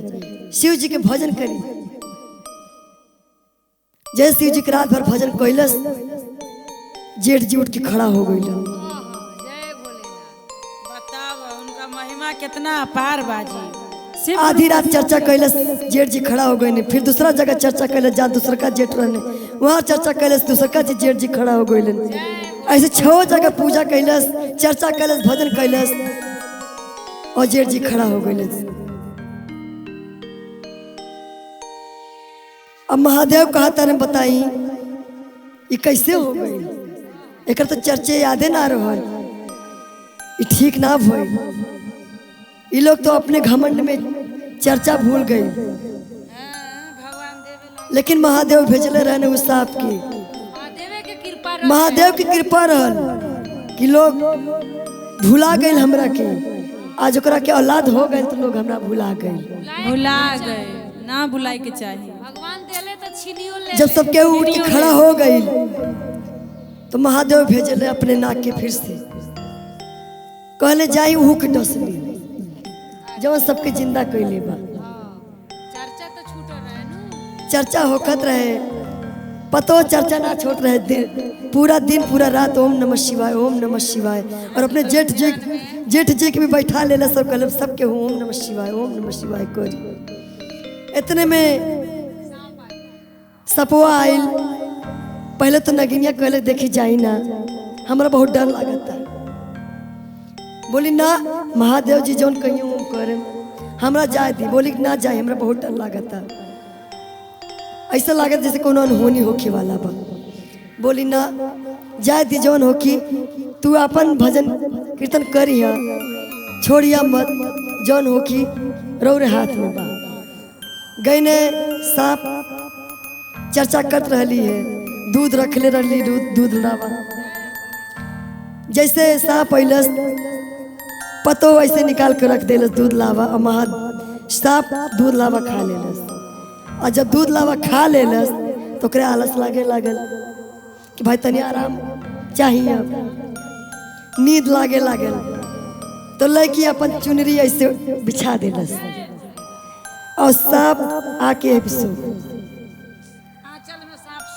Speaker 1: शिव जी के भजन करी। जय शिव जी के रात भर भजन कैलस। जेठ जी उठ के खड़ा हो गई।
Speaker 2: जय भोलेनाथ।
Speaker 3: बताओ उनका महिमा कितना अपार बाजी।
Speaker 1: आधी रात चर्चा कैलस। जेठ जी खड़ा हो गए। फिर दूसरा जगह चर्चा कैलस जहाँ दूसरा का जेठ रहने, वहाँ चर्चा कैलस। दूसरा का जेठ जी खड़ा हो गए। ऐसे 6 जगह पूजा कैलस, चर्चा कैलस, भजन कैलस और जेठ जी खड़ा हो गए। अब महादेव कहता ने बताई ये कैसे हो गई। एक तो चर्चे यादे ना रहल, ये ठीक ना भई। ये लोग तो अपने घमंड में चर्चा भूल गई।
Speaker 3: भगवान देवे
Speaker 1: लेकिन महादेव भेजले रहने उस सांप की।
Speaker 2: महादेवे के कृपा रहे।
Speaker 1: महादेव की कृपा रहल कि लोग भुला गए हमरा के। आज ओकरा के औलाद हो गए तो लोग हमरा भुला गए।
Speaker 3: भुला गए ना भुलाए के चाहिए।
Speaker 2: भगवान देले तो छीनियो ले।
Speaker 1: जब सब केहू उठ के खड़ा हो गई तो महादेव भेजले अपने नाक के फिर से। कहले जाई हुक डसली जब सबके जिंदा कैले बा।
Speaker 2: चर्चा तो छूट रहे नु।
Speaker 1: चर्चा होखत रहे, पतो चर्चा ना छोड़ रहे। दिन पूरा रात ओम नमः शिवाय ओम नमः शिवाय। और अपने जेठ जी के भी बैठा लेला। सब कहले सबके ओम नमः शिवाय करी। इतने में सपवा आइल। पहले तो नगिनिया कहले देखी जाई ना, हमरा बहुत डर लागता। बोली ना महादेव जी जौन कहीं ओम करे हमरा जाए दी। बोली ना जाए, हमरा बहुत डर लागता। ऐसा लागत जैसे कोनो अनहोनी होके वाला बा। बोली ना जाए दी जौन होकी, तू अपन भजन कीर्तन करिया, छोड़िया मत। जौन होकी रौरे हाथ में बा। गई ने सांप चर्चा करत रहली है। दूध रखले रहली, दूध लावा। जैसे सांप अइलस पतो ऐसे निकाल के रख देलस दूध लावा। और सांप दूध लावा खा लेलस। और जब दूध लावा खा लेलस तो ओकरे आलस लागे लागल कि भाई तनी आराम चाहिए, अब नींद लागे लागल। तो लड़की अपन चुनरी ऐसे बिछा देलस और सांप आके सो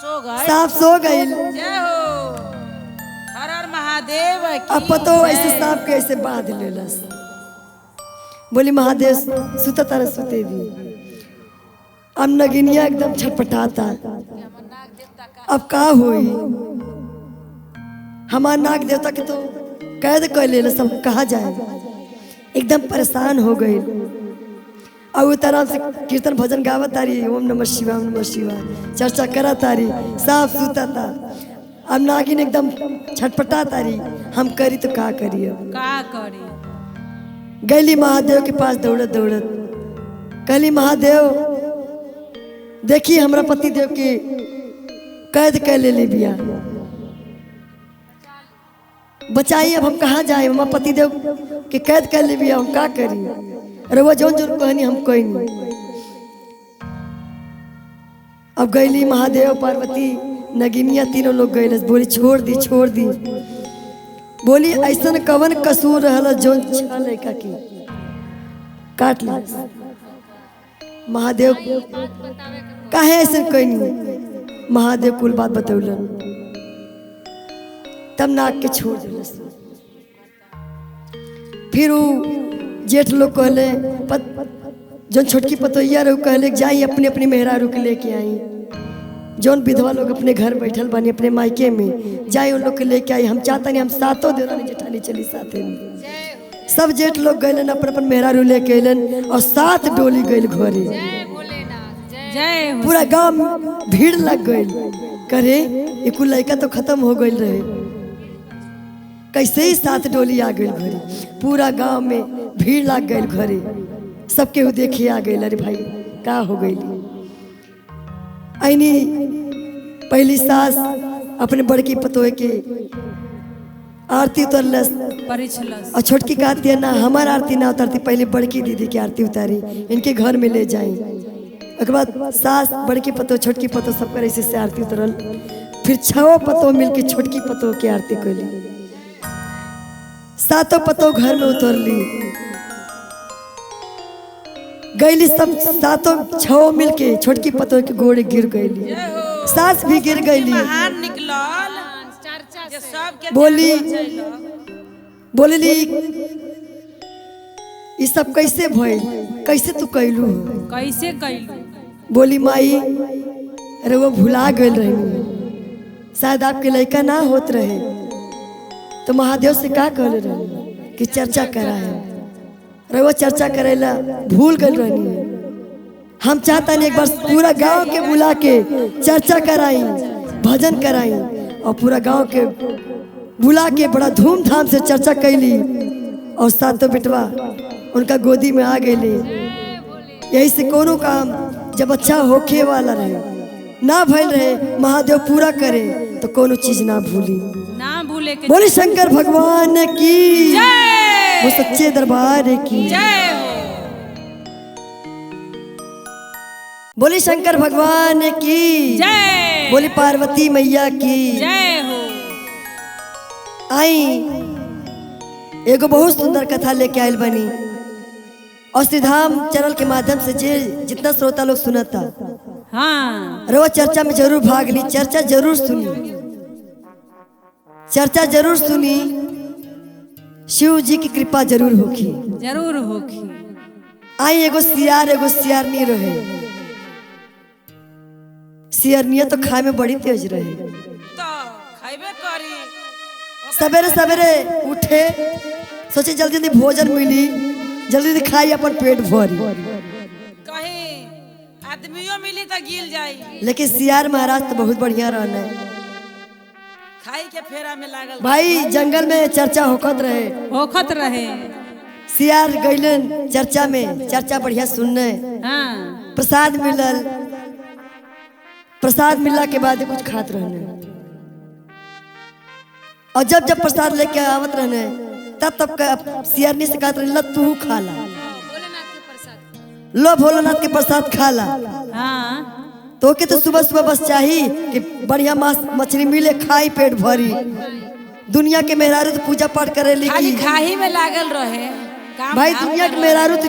Speaker 3: सो गए।
Speaker 1: सांप सो गई।
Speaker 3: जय हो हर हर महादेव की
Speaker 1: अब पतो ऐसे सांप के ऐसे बांध लेलस। बोली महादेव सुता तारा सुते भी। अब नगिनिया एकदम छटपटाता। अब का होई। हमार नाग देवता के तो कैद कर ले सब, कहा जाए। एकदम परेशान हो गई। और वो तरह से कीर्तन भजन गावत तारी ओम नमः शिवाय चर्चा करा तारी। साफ सुता था। अब नागिन एकदम छटपटा तारी, हम करी तो का करी। अब
Speaker 3: का करी।
Speaker 1: गैली महादेव के पास दौड़त कहली महादेव देखी हमरा पति देव के कैद कर ले बिया, बचाई। अब हम कहाँ जाए। हमारा पति देव के कैद कर ले बिया, हम का करी। अरे वो जौन कहनी हम कोई नहीं। अब गैली महादेव पार्वती नगिनिया तीनों लोग गए। बोली छोड़ दी। बोली ऐसा कवन कसूर रहल जौन लड़का की काट ली। महादेव काहे ऐसे कहनी। महादेव कुल बात बतौलन। तब नाक के छोड़ दिलस। फिर जेठ लोग कहले जौन छोटकी पतोहिया रहे कहले जाई अपने मेहरारू के लेके आई। जौन विधवा लोग अपने घर बैठल बानी अपने मायके में, जाई उन लोग के लेके आई। हम चाहता नहीं हम सातों देवरानी जेठानी चली साथे में। सब जेठ लोग गए अपन मेहरारू लेके अलन और 7 डोली गए घरे।
Speaker 2: जय भोलेनाथ।
Speaker 3: जय हो
Speaker 1: पूरा गांव में भीड़ लग गई। करे ये कुल लड़का तो खत्म हो गई रहे, कैसे ही 7 डोली आ गई घरे। पूरा गांव में भीड़ लग गई घरे, सबके वो देखे आ गई। अरे भाई का हो गई। ऐनी पहली सास अपने बड़की पतोह के आरती उतरलस
Speaker 3: परिछलस
Speaker 1: और छोटकी कहती है ना हमार आरती ना उतारती, पहले बड़की दीदी की आरती उतारी, इनके घर में ले जाई। उसके बाद सास बड़की पतो छोटकी पतो सब कर ऐसे से आरती उतरल। फिर 6 पतो मिलके छोटकी पतो की आरती कैली। 7 पतो घर में उतरली, गईली सब 6 मिलके छोटकी पतो के गोड़े गिर गईली, सास भी गिर गईली।
Speaker 3: महान निकलल जे सबके
Speaker 1: बोली बोलली ये सब कैसे भइल, कैसे तू कैलू।
Speaker 3: कैसे कैलू।
Speaker 1: बोली माई अरे वो भुला गए रही, शायद आपके लड़का ना होत रहे तो महादेव से का कहले रही कि चर्चा कराए। अरे वो चर्चा करेला भूल गए रही। हम चाहता नहीं एक बार पूरा गांव के बुला के चर्चा कराई, भजन कराई और पूरा गांव के बुला के बड़ा धूमधाम से चर्चा कैली। और 7 बेटवा उनका गोदी में आ गए। यही से कोनो काम जब अच्छा होके वाला रहे ना भइल रहे, महादेव पूरा करे तो कोनो चीज ना भूली।
Speaker 3: ना भूले के
Speaker 1: बोले शंकर भगवान की
Speaker 3: जय,
Speaker 1: वो सच्चे दरबार की
Speaker 3: जय हो।
Speaker 1: बोले शंकर भगवान की
Speaker 3: जय,
Speaker 1: बोले पार्वती मैया की
Speaker 3: जय हो।
Speaker 1: आई एगो बहुत सुंदर कथा लेके आयल बनी और श्रीधाम चैनल के माध्यम से जे जितना श्रोता लोग सुनता
Speaker 3: हाँ
Speaker 1: रो चर्चा में जरूर भाग ली, चर्चा जरूर सुनी, चर्चा जरूर सुनी। शिव जी की कृपा जरूर होगी,
Speaker 3: जरूर होगी।
Speaker 1: आई एगो सियारनी रहे। सियारनिया तो खाए में बड़ी तेज रहे।
Speaker 3: तो खाइबे करी।
Speaker 1: सवेरे सवेरे उठे, सोचे जल्दी जल्दी भोजन मिली, जल्दी जल्दी खाई अपन पेट भरी।
Speaker 3: कहीं आदमियों मिली तो गिल जाई,
Speaker 1: लेकिन सियार महाराज तो बहुत बढ़िया रहना है
Speaker 3: खाई के फेरा में लागल
Speaker 1: भाई। जंगल में चर्चा होखत रहे,
Speaker 3: होखत रहे।
Speaker 1: सियार गईलन चर्चा में, चर्चा बढ़िया सुनने।
Speaker 3: हाँ
Speaker 1: प्रसाद मिलल, प्रसाद मिलला के बाद कुछ खात रहने। और जब जब प्रसाद लेके आवत रहने तब तब का सियारनी से कहत रहे तू खा ला, लो भोलेनाथ के प्रसाद खा ला।
Speaker 3: हाँ
Speaker 1: तो के तो सुबह सुबह बस चाहिए कि बढ़िया मांस मछली मिले, खाई पेट भरी। दुनिया के मेहरारू तो पूजा पाठ करे
Speaker 3: खाली
Speaker 1: ली
Speaker 3: खाही में लागल रहे काम
Speaker 1: भाई।
Speaker 3: धाम
Speaker 1: दुनिया
Speaker 3: में
Speaker 1: के मेहरारू तो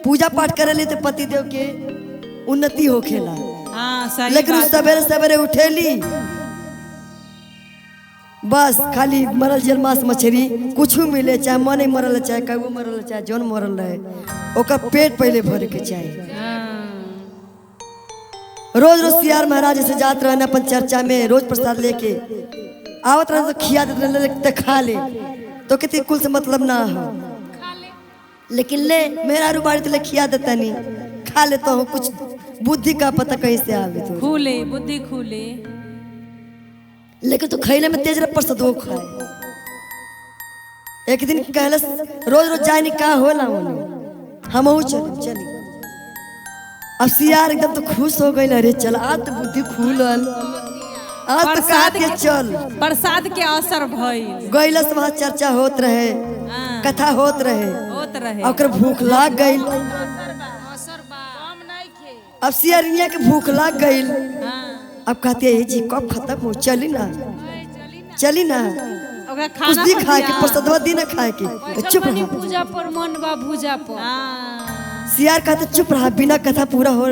Speaker 1: पूजा पाठ करे ली तो पति देव के उन्नति होखेला।
Speaker 3: हाँ सही
Speaker 1: लेकिन
Speaker 3: बात।
Speaker 1: सवेरे सवेरे उठेली बस खाली मरल जल मांस मछली कुछ मिले, चाहे मन मरल चाहे कौ मरल चाहे जौन मरल रहे, ओकर पेट पहले भरे के चाहिए।
Speaker 3: हाँ।
Speaker 1: रोज रोज सियार महाराज ऐसे जात रहने अपन चर्चा में, रोज प्रसाद लेके आवत रहे तो खिया देते रहे, खा ले तो कितनी कुल से मतलब ना हो। लेकिन ले मेरा रुबाड़ी तो ले खिया देता नहीं, खा लेता हूँ, कुछ बुद्धि का पता कहीं से आवे तो।
Speaker 3: खुले बुद्धि खुले।
Speaker 1: लेकिन तू खैले में तेज रह प्रसाद वो खाए। एक दिन कहलस रोज रोज जाए का होला हम चली। अब सियार एकदम तो खुश हो गई, अरे चल आज तो बुद्धि खुलल, आज तो कहा के चल।
Speaker 3: प्रसाद के असर भइल।
Speaker 1: गईलस वहाँ चर्चा होत रहे,
Speaker 3: हाँ।
Speaker 1: कथा होत रहे,
Speaker 3: होत रहे।
Speaker 1: और ओकर भूख लाग गई। अब सियारिया के भूख लाग गई।
Speaker 3: हाँ।
Speaker 1: अब कहते हैं जी कब खत्म हो, चली ना चली ना,
Speaker 3: ओकरा
Speaker 1: कुछ
Speaker 3: खाना
Speaker 1: दिन
Speaker 3: पर
Speaker 1: खाए के
Speaker 3: दिया।
Speaker 1: प्रसादवा दिन खाए के। चुप
Speaker 2: बनी
Speaker 1: रहा
Speaker 2: पूजा पर मन बा भूजा पर।
Speaker 3: हाँ।
Speaker 1: सियार कहते चुप रहा, बिना कथा पूरा हो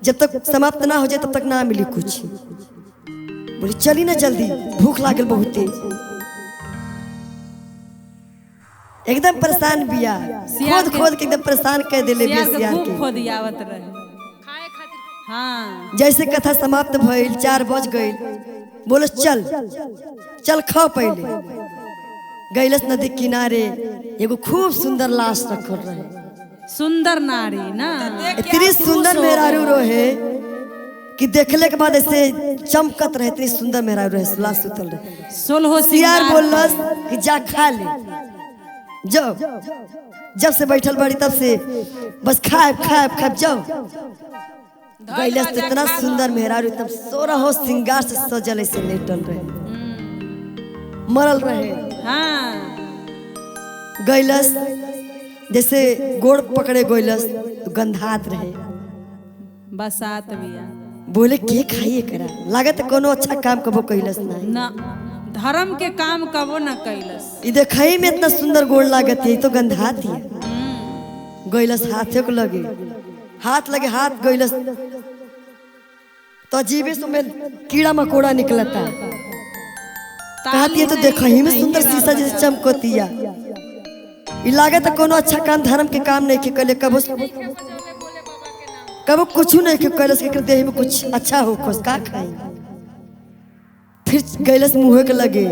Speaker 1: जब तक समाप्त ना हो जाए तब तक ना मिली कुछ। बोली चली ना जल्दी, भूख लागल बहुत तेज। एकदम परेशान बिया, खोद खोद के एकदम परेशान कर देले बिया
Speaker 3: सियार के
Speaker 1: सियार
Speaker 3: खूब
Speaker 1: के।
Speaker 3: खोदियावत रहे।
Speaker 2: खाए खातिर
Speaker 3: हाँ।
Speaker 1: जैसे कथा समाप्त भइल 4 बज गई, बोलो चल चल खाओ। पहले गैलस नदी किनारे एगो खूब सुंदर लाश रखल रहे।
Speaker 3: सुंदर नारी ना
Speaker 1: इतनी सुंदर मेहरारू रहे कि देखले के बाद ऐसे चमकत रहे, इतनी सुंदर मेहरारू रहे, सुला सुतल रहे।
Speaker 3: सोलहो
Speaker 1: सियार
Speaker 3: सिंगार
Speaker 1: बोलस कि जा खा ले। जब से बैठल बड़ी तब से बस खाए खाए खाए जब गैलस तो इतना सुंदर मेहरारू एकदम 16 श्रृंगार से सजल ऐसे लेटल रहे, मरल रहे।
Speaker 3: हाँ
Speaker 1: गैलस जैसे गोड़ पकड़े गैलस तो गंधात रहे।
Speaker 3: बसात बिया
Speaker 1: बोले के खाइए करा, लागत कोनो अच्छा काम कबो कैलस नहीं
Speaker 3: ना, धर्म के काम कबो न कैलस।
Speaker 1: ई देखई में इतना सुंदर गोड़ लागत है, तो गंधात है। गैलस हाथे को लगे, हाथ लगे, हाथ गैलस तो अजीबे से में कीड़ा मकोड़ा निकलता। कहती है तो देखही में सुंदर शीशा जैसे चमकतिया। ई लागत कोनो अच्छा काम धर्म के काम नहीं के कले, कबो कुछ नहीं के कैलस के देह में कुछ अच्छा हो खोस का खाई। फिर गैलस मुँह के लगे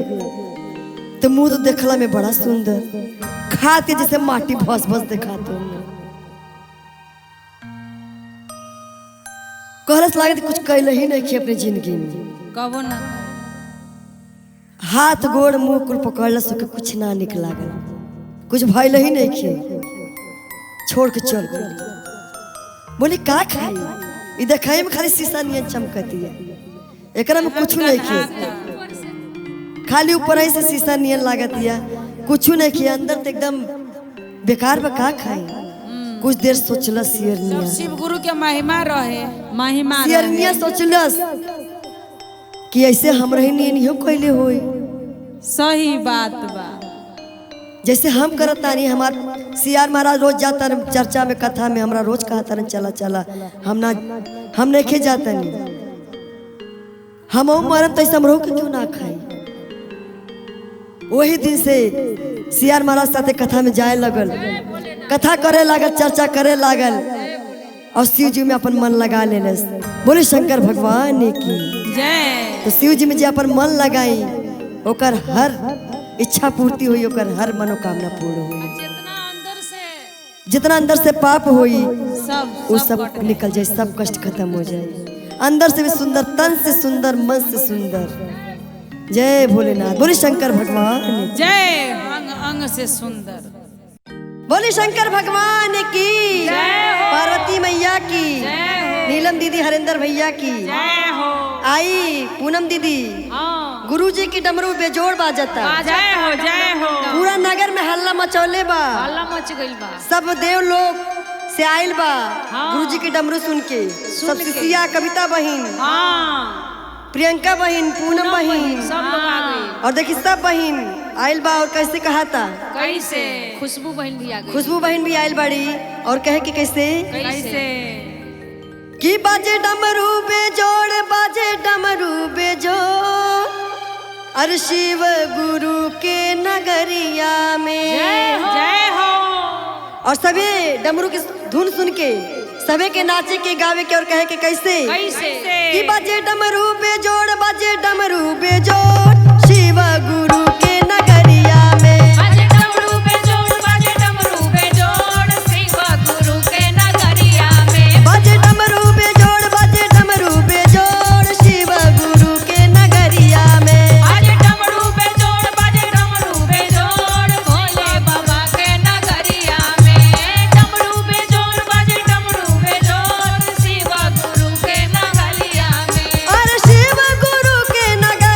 Speaker 1: तो मुंह तो देखला में बड़ा सुंदर, खाते जैसे माटी भस भस दिखाते। कहलस लागत कुछ कैल ही नहीं खे अपनी जिंदगी में,
Speaker 3: कबो न।
Speaker 1: हाथ गोड़ मुंह कुल पकड़लस के कुछ ना निक लागल, कुछ भइल ही नहीं खे, छोड़ के चल गई। बोली का खाई, ई देखई में खाली शीशा नियन चमकती है, एकरा में कुछ नहीं खे, खाली ऊपर ही से शीशा नियन लागत है, कुछ नहीं खे, अंदर तो एकदम बेकार बा। का खाई, कुछ देर सोचलस सियरनिया,
Speaker 3: शिव गुरु के महिमा रहे, महिमा
Speaker 1: सियरनिया सोचलस कि ऐसे हम रही नियन कैले होई।
Speaker 3: सही बात बा।
Speaker 1: जैसे हम करत तानी, हमार सियार महाराज रोज जाता चर्चा में कथा में, हमरा रोज कहता चला चला, हम नहीं खे जाता नहीं, हम मरन तो हमरो के क्यों ना खाई। वही दिन से सियार महाराज साथे कथा में जाए लगल, कथा करे लागल, चर्चा करे लागल, और शिव जी में अपन मन लगा ले। बोले शंकर भगवान की
Speaker 3: जय।
Speaker 1: तो शिव जी में जे अपन मन लगाई ओकर हर इच्छा पूर्ति हुई, ओकर हर मनोकामना पूर्ण हुई। जितना अंदर से पाप हुई वो सब निकल जाए, सब कष्ट खत्म हो जाए, अंदर से भी सुंदर, तन से सुंदर, मन से सुंदर। जय भोलेनाथ, बोले शंकर भगवान
Speaker 3: जय। अंग अंग से सुंदर,
Speaker 1: बोले शंकर भगवान की, पार्वती मैया की, नीलम दीदी, हरिंदर भैया की। आई पूनम दीदी, गुरुजी की डमरू बेजोड़ बाजता,
Speaker 3: जय हो जय हो।
Speaker 1: पूरा नगर में हल्ला मचौले बा,
Speaker 2: हल्ला मच गइल बा,
Speaker 1: सब देव लोग से आइल बा गुरुजी की डमरू सुन के। सब शिष्या, कविता बहिन, प्रियंका बहिन, पूनम बहिन,
Speaker 2: सब लोग आ गए।
Speaker 1: और देखी सब बहिन आइल बा। और कैसे कहा था,
Speaker 2: कैसे खुशबू बहन भी आ गई,
Speaker 1: खुशबू बहन भी आइल बड़ी, और कहे कि कैसे
Speaker 2: कैसे
Speaker 1: कि बाजे डमरू बेजोड़, बाजे डमरू बेजोड़, अरे शिव गुरु के नगरिया में।
Speaker 3: जय हो।
Speaker 1: और सभी डमरू की धुन सुन के सभी के नाचे के गावे के, और कहे के कैसे कि बाजे डमरू बेजोड़, बाजे डमरू बेजोड़, शिव गुरु के नगरिया में।
Speaker 2: बाजे डमरू बेजोड़, बाजे डमरू बेजोड़, शिव गुरु के नगरिया में।
Speaker 1: बाजे डमरू बेजोड़, बाजे डमरू बेजोड़, शिव गुरु के नगरिया में।
Speaker 2: बाजे डमरू बेजोड़, बाजे डमरू बेजोड़, भोले बाबा के नगरिया में। डमरू बेजोड़, बाजे डमरू बेजोड़, शिव गुरु के नगरिया में।
Speaker 1: और शिव गुरु के नगरिया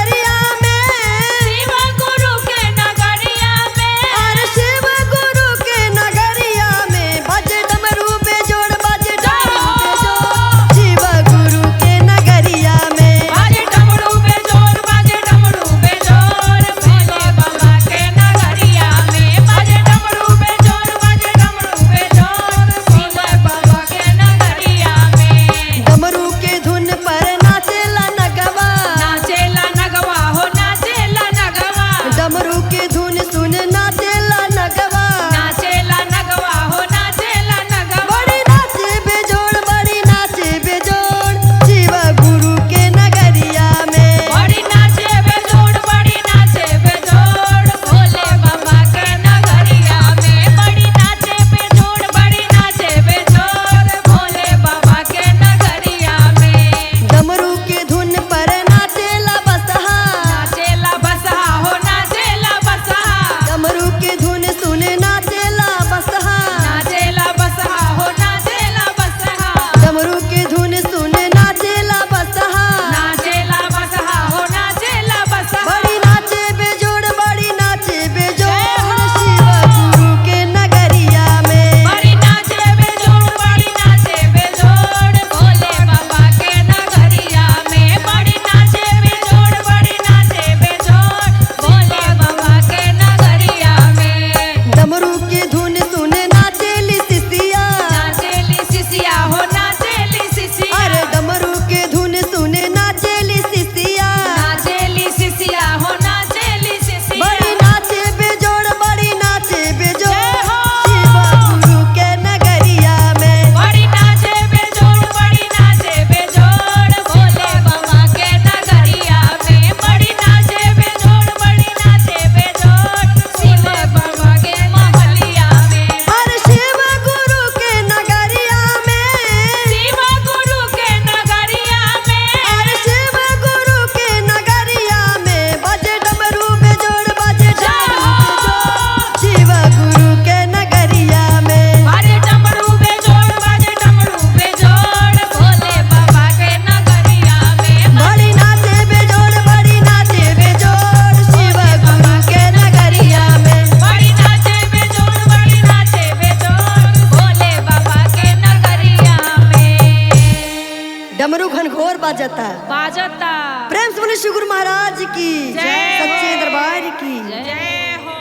Speaker 1: की
Speaker 2: जय।
Speaker 1: सच्चे दरबार की
Speaker 2: जय हो।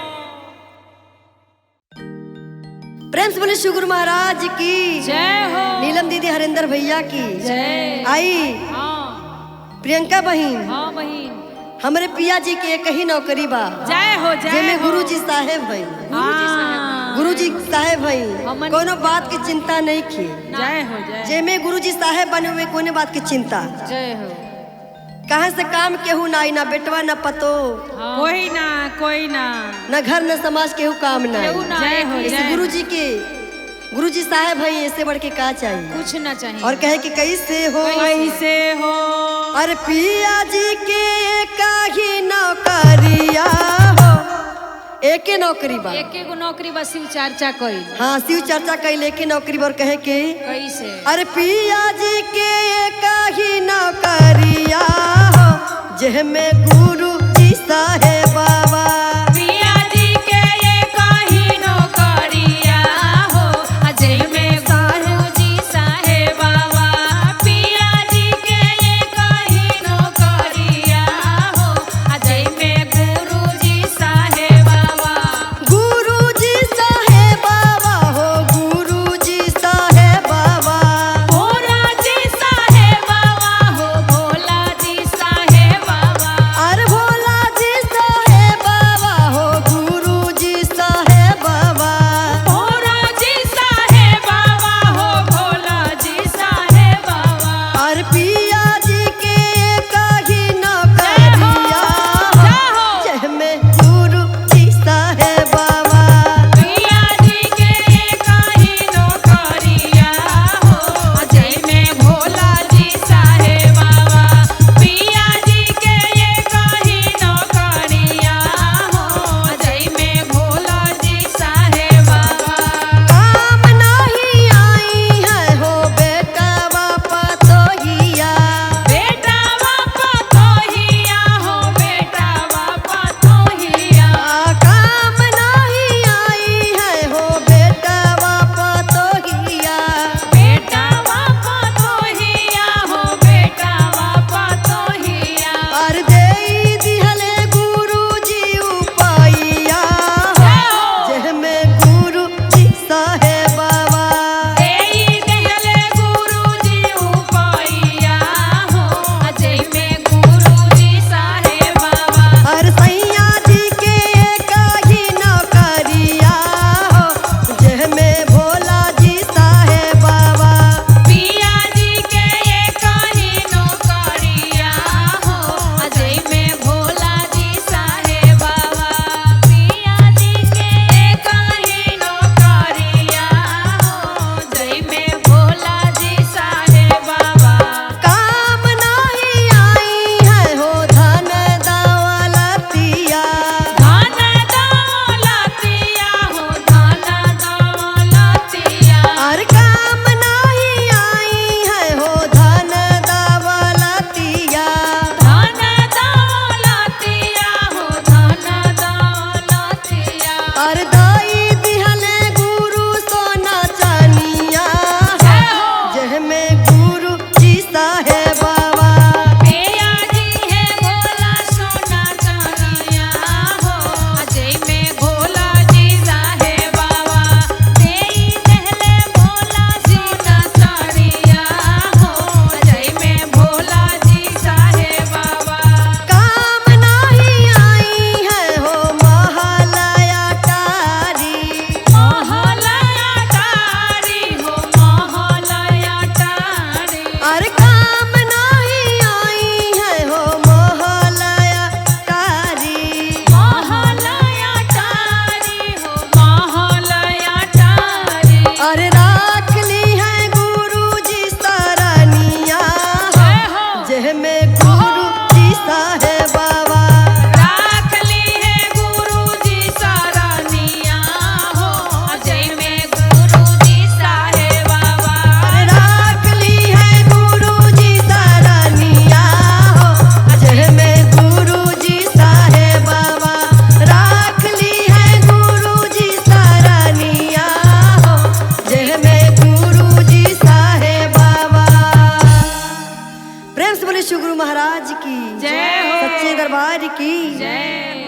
Speaker 1: प्रेम से बोले शुगर महाराज की
Speaker 2: जय हो।
Speaker 1: नीलम दीदी हरिंदर भैया की
Speaker 2: जय।
Speaker 1: आई
Speaker 2: हाँ
Speaker 1: प्रियंका बहन
Speaker 2: हाँ बहिन।
Speaker 1: हमारे पिया जी के एक ही नौकरी बा
Speaker 2: जय हो जय
Speaker 1: जेमे
Speaker 2: हो।
Speaker 1: गुरु जी साहेब भाई
Speaker 2: हाँ।
Speaker 1: गुरु जी साहेब भाई
Speaker 2: हमन-
Speaker 1: कोनो बात की चिंता नहीं की
Speaker 2: जय हो जय।
Speaker 1: जेमे गुरु जी साहेब बने हुए कोने बात की चिंता
Speaker 2: जय हो।
Speaker 1: कहाँ से काम केहू ना आई ना बेटवा ना पतो
Speaker 2: कोई ना कोई ना।
Speaker 1: न घर न समाज केहू काम ना
Speaker 2: केहू ना। जय हो
Speaker 1: इस
Speaker 2: जय।
Speaker 1: गुरु जी साहेब भाई ऐसे बढ़ के का चाहिए
Speaker 2: कुछ ना चाहिए।
Speaker 1: और कहे कि कैसे हो
Speaker 2: कैसे हो।
Speaker 1: अरे पिया जी के काही नौकरिया हो एक नौकरी बा
Speaker 2: एक एगो नौकरी बस शिव चर्चा कइल।
Speaker 1: हाँ शिव चर्चा कई लेके नौकरी पर कहे के
Speaker 2: कैसे।
Speaker 1: अरे पिया जी के काही नौकरिया हो जेमे गुरु जी साहेब बाबा
Speaker 2: पिया जी के ये कही नौकरिया हो अजय में गुरु जी साहेब बाबा। पिया जी के ये कही नौकरिया हो अजय में गुरु जी साहेब बाबा।
Speaker 1: गुरु जी साहेब बाबा हो गुरु जी साहेब बाबा
Speaker 2: भोला जी साहेब बाबा हो भोला जी साहेब बाबा।
Speaker 1: अरे भोला जी साहेब दरबार की
Speaker 2: जय